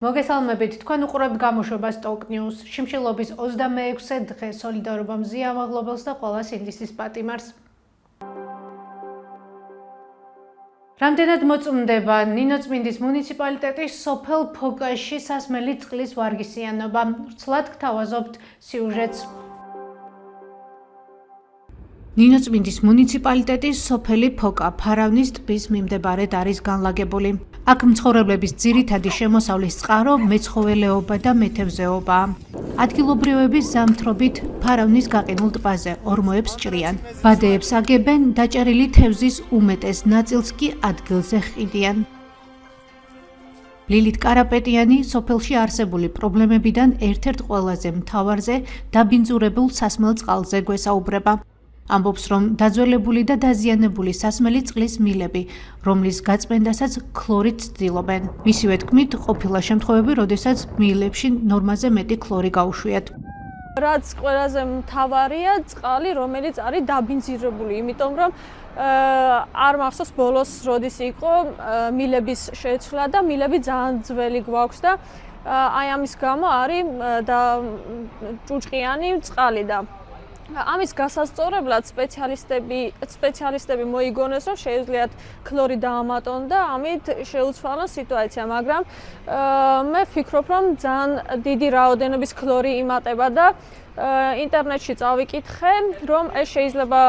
მოგესალმებით, თქვენ უყურებთ გამოშვებას Talk News. შიმშილობის 26-ე დღე სოლიდარობა მზია ამაღლობელს და ყველას ინდისის პატიმარს. რამდენად მოწმდება ნინოწმინდის მუნიციპალიტეტის სოფელ ფოკაში სასმელი წყლის ვარგისიანობა. ვრცლად გთავაზობთ სიუჟეტს. ნინოწმინდის მუნიციპალიტეტის სოფელი ფოკა ფარავნის ტბის მიმდებარედ არის განლაგებული. აქ მცხოვრებლების ძირითადი შემოსავლის წყარო მეცხოველეობა და მეთევზეობაა. ადგილობრივების ზამთრობით ფარავნის გაყინულ ტბაზე ორმოებს ჭრიან. ბადეებს აგებენ, დაჭერილი თევზის უმეტეს ნაწილს კი ადგილზე ხიდიან. ლილით კარაპეტიანი სოფელში არსებული პრობლემებიდან ერთ-ერთ ყველაზე მთავარზე დაბინძურებულ სასმელ წყალზე გვესაუბრება. ამბობს, რომ დაძველებული და დაზიანებული სასმელი წყლის მილები, რომლის გაწმენდასაც ქლორით ცდილობენ. მისივე თქმით, ყოფილა შემთხვევები, როდესაც მილებში ნორმაზე მეტი ქლორი გაუშვიათ. რაც ყველაზე მთავარია წყალი, რომელიც არის დაბინძურებული, იმიტომ რომ არ მახსოვს ბოლოს როდის იყო მილების შეცვლა და მილები ძალიან ძველი გვაქვს და აი ამის გამო არის და ჭუჭყიანი წყალი და ამის გასასწორებლად სპეციალისტები მოიგონეს, რომ შეუძლიათ ქლორი დაამატონ და ამით შეუცვალონ სიტუაცია, მაგრამ მე ვფიქრობ, რომ ძალიან დიდი რაოდენობის ქლორი იმატება და ინტერნეტში წავიკითხე, რომ ეს შეიძლება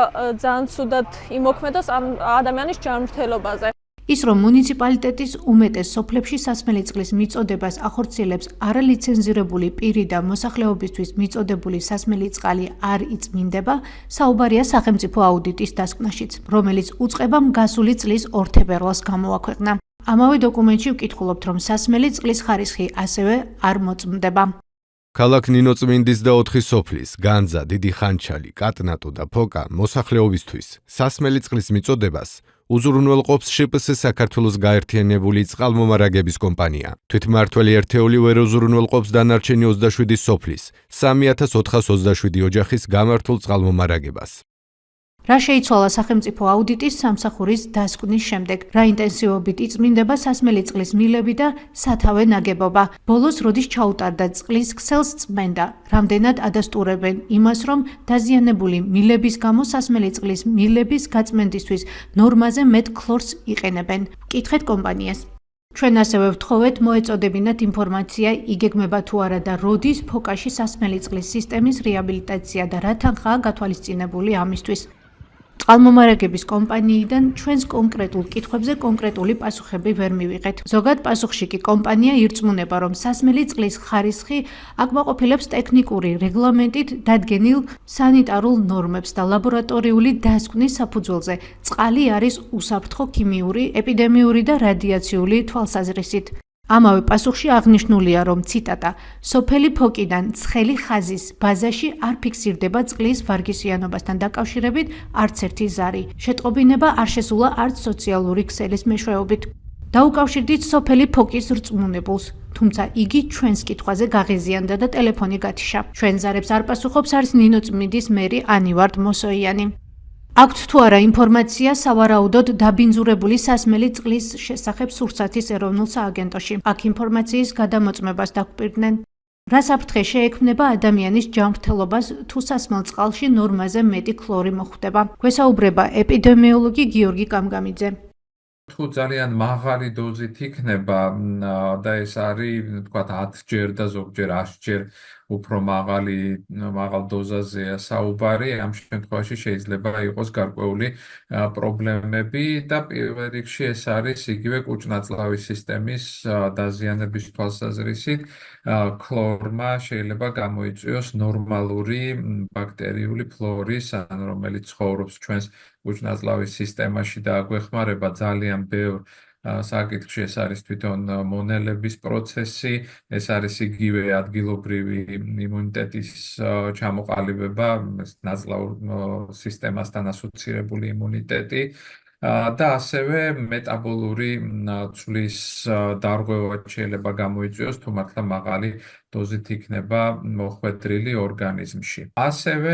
ძალიან ცუდად იმოქმედოს ამ ადამიანის ჯანმრთელობაზე. ის რომ მუნიციპალიტეტის უმეტეს სოფლებში სასმელი წყლის მიწოდებას ახორციელებს არალიცენზირებული პირი და მოსახლეობისთვის მიწოდებული სასმელი წყალი არ იწმინდება, საუბარია სახელმწიფო აუდიტის დასკვნაშიც, რომელიც უწყება გასული წლის 2 თებერვალს გამოაქვეყნა. ამავე დოკუმენტში ვკითხულობთ, რომ სასმელი წყლის ხარისხი ასევე არ მოწმდება. ქალაქ ნინოწმინდის და 4 სოფლის, განძა, დიდი ხანჩალი, კატნატო და ფოკა მოსახლეობისთვის სასმელი წყლის მიწოდებას უზრუნველყოფს შპს საქართველოს გაერთიანებული წყალმომარაგების კომპანია. თვითმმართველი ერთეული ვერ უზრუნველყოფს დანარჩენი 27 სოფლის, 3427 ოჯახის გამართულ წყალმომარაგებას. რა შეიცვალა სახელმწიფო აუდიტის სამსახურის დასკვნის შემდეგ, რა ინტენსივობით იწმინდება სასმელი წყლის მილები და სათავე ნაგებობა. ბოლოს როდის ჩაუტარდა წყლის ქსელს წმენდა, რამდენად ადასტურებენ იმას, რომ დაზიანებული მილების გამო სასმელი წყლის მილების გაწმენდისთვის ნორმაზე მეტ ქლორს იყენებენ. ვკითხეთ კომპანიას. ჩვენ ასევე ვთხოვეთ მოეწოდებინათ ინფორმაცია, იგეგმება თუ არა და როდის ფოკაში სასმელი წყლის სისტემის რეაბილიტაცია და რა თანხაა გათვალისწინებული ამისთვის. წყალმომარაგების კომპანიიდან ჩვენს კონკრეტულ კითხვებზე კონკრეტული პასუხები ვერ მივიღეთ. ზოგად პასუხში კი კომპანია ირწმუნება, რომ სასმელი წყლის ხარისხი აკმაყოფილებს ტექნიკური რეგლამენტით დადგენილ სანიტარულ ნორმებს და ლაბორატორიული დასკვნის საფუძველზე წყალი არის უსაფრთხო ქიმიური, ეპიდემიური და რადიაციული თვალსაზრისით. ამავე პასუხში აღნიშნულია, რომ ციტატა სოფელი ფოკიდან ცხელი ხაზის ბაზაში არ ფიქსირდება წყლის ვარგისიანობასთან დაკავშირებით არც ერთი ზარი. შეტყობინება არ შესულა არც სოციალური ქსელის მეშვეობით. დაუკავშირდით სოფელი ფოკის რწმუნებულს, თუმცა იგი ჩვენს კითხვაზე გაღიზიანდა და ტელეფონი გათიშა. ჩვენ ზარებს არ პასუხობს არის ნინოწმინდის მერი ანივარ მოსოიანი. აქვთ თუ არა ინფორმაცია სავარაუდოდ დაბინძურებული სასმელი წყლის შესახებ სურსათის ეროვნულ სააგენტოში. აქ ინფორმაციის გადამოწმებას დაგვპირდნენ. რა საფრთხე შეექმნება ადამიანის ჯანმრთელობას თუ სასმელ წყალში ნორმაზე მეტი ქლორი მოხვდება. გვესაუბრება ეპიდემიოლოგი გიორგი კამგამიძე. თუ ძალიან მაღალი დოზით იქნება და ეს არის თქვათ 10-ჯერ და ზოგჯერ 100-ჯერ უფრო მაღალ დოზაზეა საუბარი, ამ შემთხვევაში შეიძლება იყოს გარკვეული პრობლემები და პირველ რიგში ეს არის იგივე კუჭ-ნაწლავის სისტემის დაზიანების თვალსაზრისით, ქლორმა შეიძლება გამოიწვიოს ნორმალური ბაქტერიული ფლორის, რომელიც ცხოვრობს ჩვენს კუჭ-ნაწლავის სისტემაში და აგვეხმარება ძალიან ბევრ საკითხში. ეს არის თვითონ მონელების პროცესი, ეს არის იგივე ადგილობრივი იმუნიტეტის ჩამოყალიბება, ნაწლავ სისტემასთან ასოცირებული იმუნიტეტი და ასევე მეტაბოლური ცვლის დარღვევა შეიძლება გამოიწვიოს, თუ მართლა მაღალი დოზით იქნება მოხვედრილი ორგანიზმში. ასევე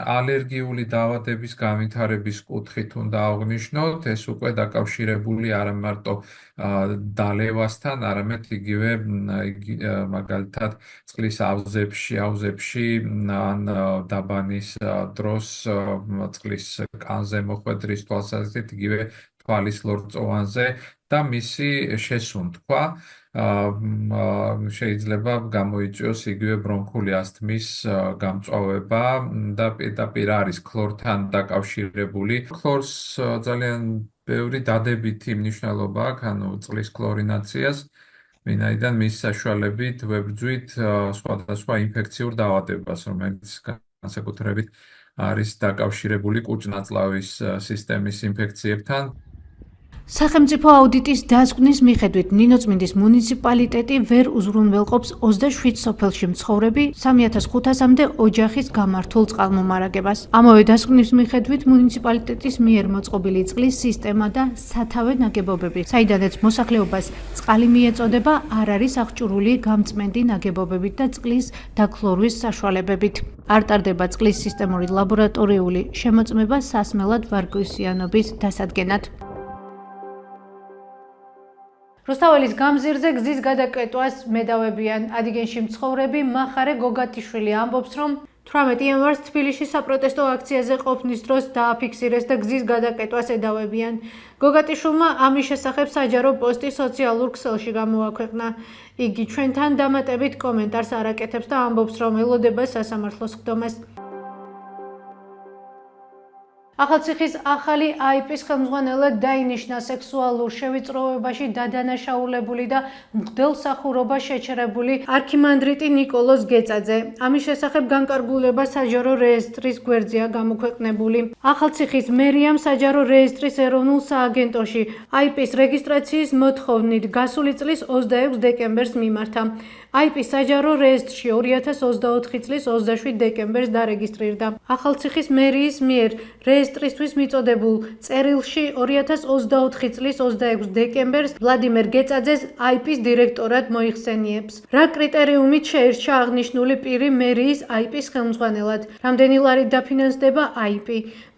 ალერგიული დაავადების განვითარების კუთხით უნდა აღვნიშნოთ, ეს უკვე დაკავშირებული არა მარტო დალევასთან, არამედ იგივე მაგალითად წყლის აუზებში ან დაბანის დროს წყლის კანზე მოხვედრის თვალსაზრისით, იგივე თვალის ლორწოვანზე და მისი შესუნთქვა შეიძლება გამოიწვიოს იგივე ბრონქული ასთმის გამწვავება და პირდაპირ არის ქლორთან დაკავშირებული. ქლორს ძალიან ბევრი დადებითი მნიშვნელობა აქვს, ანუ წყლის ქლორინაციას, ვინაიდან მის საშუალებით ვებრძვით სხვადასხვა ინფექციურ დაავადებას, რომელიც განსაკუთრებით არის დაკავშირებული კუჭ-ნაწლავის სისტემის ინფექციებთან. სახელმწიფო აუდიტის დასკვნის მიხედვით ნინოწმინდის მუნიციპალიტეტი ვერ უზრუნველყოფს 27 სოფელში მცხოვრები 3500-მდე ოჯახის გამართულ წყალმომარაგებას. ამავე დასკვნის მიხედვით მუნიციპალიტეტის მიერ მოწყობილი წყლის სისტემა და სათავე ნაგებობები, საიდანაც მოსახლეობას წყალი მიეწოდება, არ არის აღჭურვილი გამწმენდი ნაგებობებით და წყლის დაქლორვის საშუალებებით. არ ტარდება წყლის სისტემური ლაბორატორიული შემოწმება სასმელად ვარკვისიანობის დასადგენად. რუსთაველის გამზირზე გზის გადაკეტვას მედავებიან. ადიგენში მცხოვრები მახარე გოგატიშვილი ამბობს, რომ 18 იანვარს თბილისში საპროტესტო აქციაზე ყოფნის დროს დააფიქსირეს და გზის გადაკეტვას ედავებიან. გოგატიშვილმა ამის შესახებ საჯარო პოსტი სოციალურ ქსელში გამოაქვეყნა. იგი ჩვენთან დამატებით კომენტარს არ აკეთებს და ამბობს, რომ ელოდება სასამართლოს სხდომას. ახალციხის ახალი IP-ის ხელმძღვანელად დაინიშნა სექსუალურ შევიწროებაში დადანაშაულებული და მღვდელმსახურობა შეჩერებული არქიმანდრიტი ნიკოლოზ გეწაძე. ამის შესახებ განკარგულება საჯარო რეესტრის გვერდზეა გამოქვეყნებული. ახალციხის მერიამ საჯარო რეესტრის ეროვნულ სააგენტოში IP-ის რეგისტრაციის მოთხოვნით გასული წლის 26 დეკემბერს მიმართა. IP-ის საჯარო რეესტრში 2024 წლის 27 დეკემბერს დარეგისტრირდა. ახალციხის მერიის მიერ რეესტრისთვის მიწოდებულ წერილში 2024 წლის 26 დეკემბერს ვლადიმერ გეწაძეს IP-ის დირექტორად მოიხსენიებს. რა კრიტერიუმით შეირჩა აღნიშნული პირი მერიის IP-ის ხელმძღვანელად? რამდენი ლარით დაფინანსდება IP?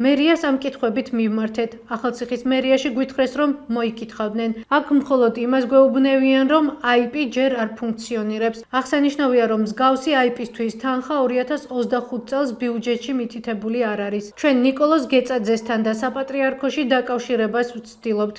მერიას ამ კითხვებით მივმართეთ. ახალციხის მერიაში გვითხრეს, რომ მოიკითხავდნენ. აქ მხოლოდ იმას გვეუბნევიან, რომ IP ჯერ არ ფუნქციონირებს. აღსანიშნავია, რომ მსგავსი IP-ისთვის თანხა 2025 წელს ბიუჯეტში მითითებული არ არის. ჩვენ ნიკოლოზ გეწაძესთან და საპატრიარქოში დაკავშირებას ვცდილობთ.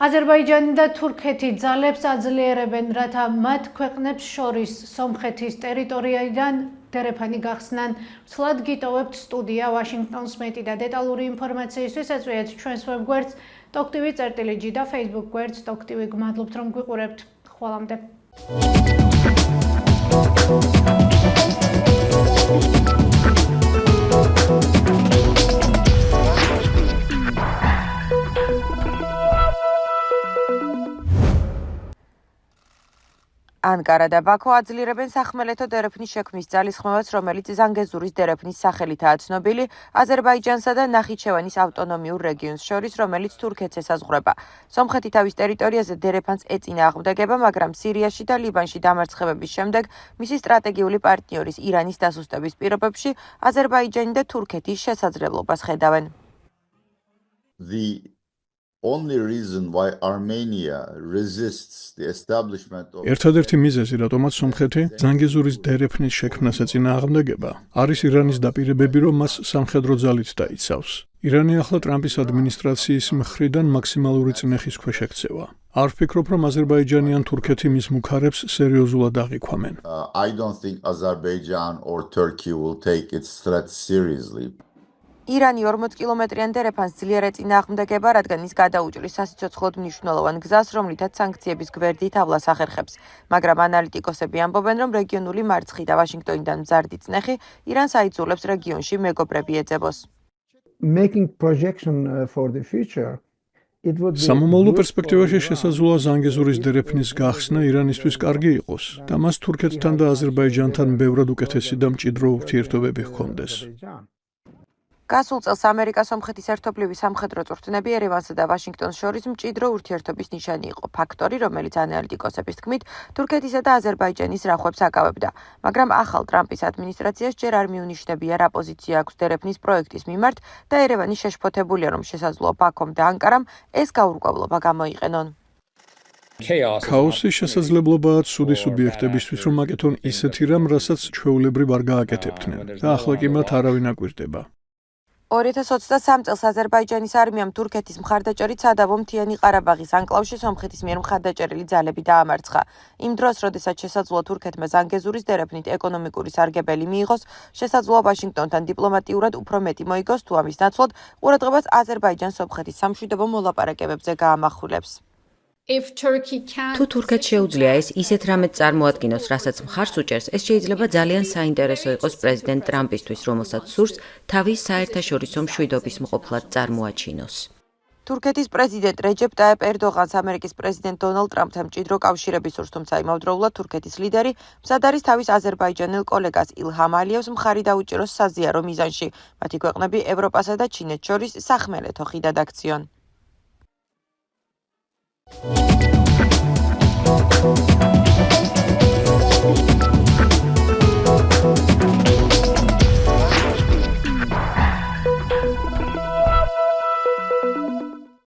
აზერბაიჯანი და თურქეთი ძალებს აძლიერებენ, რათა მათ ქვეყნებს შორის სომხეთის ტერიტორიიდან დერეფანი გახსნან. ვცლად გიტოვებთ სტუდია ვაშინგტონს მეტი და დეტალური ინფორმაციისთვის ეწვიეთ ჩვენს ვებგვერდს TokTV-წერტილი-G და Facebook გვერდს TokTV. გმადლობთ, რომ გვიყურებთ. ხვალამდე. ანკარა და ბაქო აძლიერებენ სახმელეთო დერეფნის შექმნის ძალისხმევას, რომელიც ზანგეზურის დერეფნის სახელითაა ცნობილი, აზერბაიჯანსა და ნახიჩევანის ავტონომიურ რეგიონს შორის, რომელიც თურქეთს ესაზღვრება. სომხეთი თავის ტერიტორიაზე დერეფანს ეწინააღმდეგება, მაგრამ სირიაში და ლიბანში დამარცხებების შემდეგ მისი სტრატეგიული პარტნიორის ირანის დასუსტების პირობებში აზერბაიჯანი და თურქეთი შესაძლებლობას ხედავენ. Only reason why Armenia resists the establishment of ერთადერთი მიზეზი, რატომაც სომხეთი ზანგეზურის დერეფნის შექმნას ეწინააღმდეგება, არის ირანის დაპირებები, რომ მას სამხედრო ძალით დაიცავს. ირანი ახლა ტრამპის ადმინისტრაციის მხრიდან მაქსიმალური წნეხის ქვეშ ექცევა. არ ვფიქრობ, რომ აზერბაიჯანი ან თურქეთი მის მუქარებს სერიოზულად აღიქვამენ. I don't think Azerbaijan or Turkey will take its threat seriously. ირანი 40 კილომეტრიან დერეფანს ძლიერ ეწინააღმდეგება, რადგან ის გადაუჭრის სასიცოცხლოდ მნიშვნელოვან გზას, რომლითაც სანქციების გვერდით ავლას ახერხებს. მაგრამ ანალიტიკოსები ამბობენ, რომ რეგიონული მარცხი და ვაშინგტონიდან მზარდი წნეხი ირანს აიძულებს რეგიონში მეგობრები ეძებოს. სამომავლო პერსპექტივაში შესაძლოა ზანგეზურის დერეფნის გახსნა ირანისთვის კარგი იყოს და მას თურქეთთან და აზერბაიჯანთან ბევრად უკეთესი და მჭიდრო ურთიერთობები ჰქონდეს. გასულ წელს ამერიკა-სომხეთის ერთობლივი სამხედრო წვრთნები ერევანსა და ვაშინგტონს შორის მჭიდრო ურთიერთობის ნიშანი იყო, ფაქტორი, რომელიც ანალიტიკოსების თქმით, თურქეთისა და აზერბაიჯანის რახვებს აკავებდა. მაგრამ ახალ ტრამპის ადმინისტრაციას ჯერ არ მიუნიშნებია რა პოზიცია აქვს დერეფნის პროექტის მიმართ და ერევანი შეშფოთებულია, რომ შესაძლოა ბაქომ და ანკარამ ეს გაურკვევლობა გამოიყენონ. ქაოსი შესაძლებლობაა ცუდი სუბიექტებისთვის, რომ აკეთონ ისეთი რამ, რასაც ჩვეულებრივ არ გააკეთებდნენ და ახლა კი მათ არავინ აკვირდება. 2023 წელს აზერბაიჯანის არმიამ თურქეთის მხარდაჭერით სადავო მთიანი ყარაბაღის ანკლავში სომხეთის მიერ მხარდაჭერილი ძალები დაამარცხა. იმ დროს, როდესაც შესაძლოა თურქეთმა ზანგეზურის დერეფნით ეკონომიკური სარგებელი მიიღოს, შესაძლოა ვაშინგტონთან დიპლომატიურად უფრო მეტი მოიგოს, თუ ამის ნაცვლად ყურადღებას აზერბაიჯანს სომხეთის სამშვიდობო მოლაპარაკებებზე გაამახვილებს. თუ თურქეთს შეუძლია ეს ისეთ რამეთ წარმოადგინოს, რასაც მხარს უჭერს, ეს შეიძლება ძალიან საინტერესო იყოს პრეზიდენტ ტრამპისთვის, რომელსაც სურს თავის საერთაშორისო მშვიდობის მყოფლად წარმოაჩინოს. თურქეთის პრეზიდენტ რეჯეპ ტაიპ ერდოღანს ამერიკის პრეზიდენტ დონალდ ტრამპთან მჭიდრო კავშირები სურს, თუმცა იმავდროულად თურქეთის ლიდერი მზად არის თავის აზერბაიჯანელ კოლეგას ილჰამ ალიევს მხარი დაუჭიროს საზიარო მიზანში. მათი ქვეყნები ევროპასა და ჩინეთს შორის სახმელეთო ხიდად აქციონ.